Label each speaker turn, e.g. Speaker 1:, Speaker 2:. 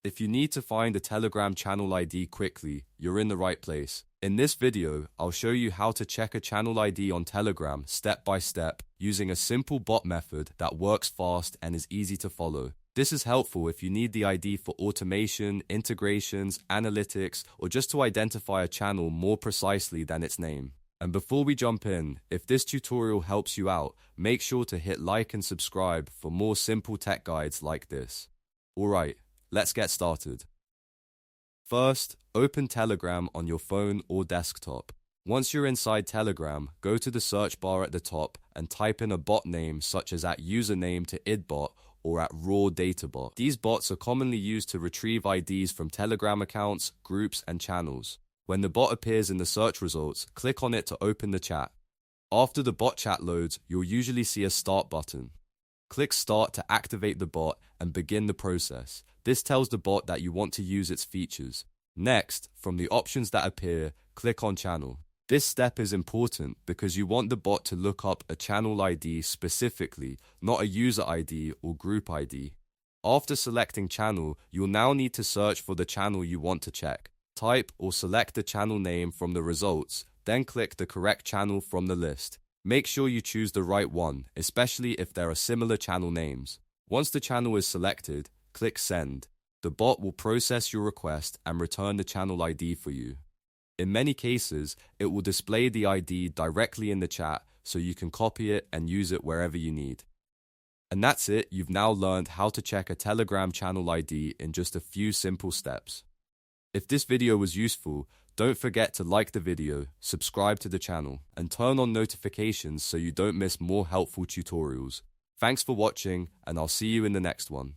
Speaker 1: If you need to find a Telegram channel ID quickly, you're in the right place. In this video, I'll show you how to check a channel ID on Telegram step by step using a simple bot method that works fast and is easy to follow. This is helpful if you need the ID for automation, integrations, analytics, or just to identify a channel more precisely than its name. And before we jump in, if this tutorial helps you out, make sure to hit like and subscribe for more simple tech guides like this. Alright, let's get started. First, open Telegram on your phone or desktop. Once you're inside Telegram, go to the search bar at the top and type in a bot name such as @username to idbot or @raw_databot. These bots are commonly used to retrieve IDs from Telegram accounts, groups, and channels. When the bot appears in the search results, click on it to open the chat. After the bot chat loads, you'll usually see a start button. Click Start to activate the bot and begin the process. This tells the bot that you want to use its features. Next, from the options that appear, click on Channel. This step is important because you want the bot to look up a channel ID specifically, not a user ID or group ID. After selecting channel, you'll now need to search for the channel you want to check. Type or select the channel name from the results, then click the correct channel from the list. Make sure you choose the right one, especially if there are similar channel names. Once the channel is selected, click Send. The bot will process your request and return the channel ID for you. In many cases, it will display the ID directly in the chat so you can copy it and use it wherever you need. And that's it, you've now learned how to check a Telegram channel ID in just a few simple steps. If this video was useful, don't forget to like the video, subscribe to the channel, and turn on notifications so you don't miss more helpful tutorials. Thanks for watching, and I'll see you in the next one.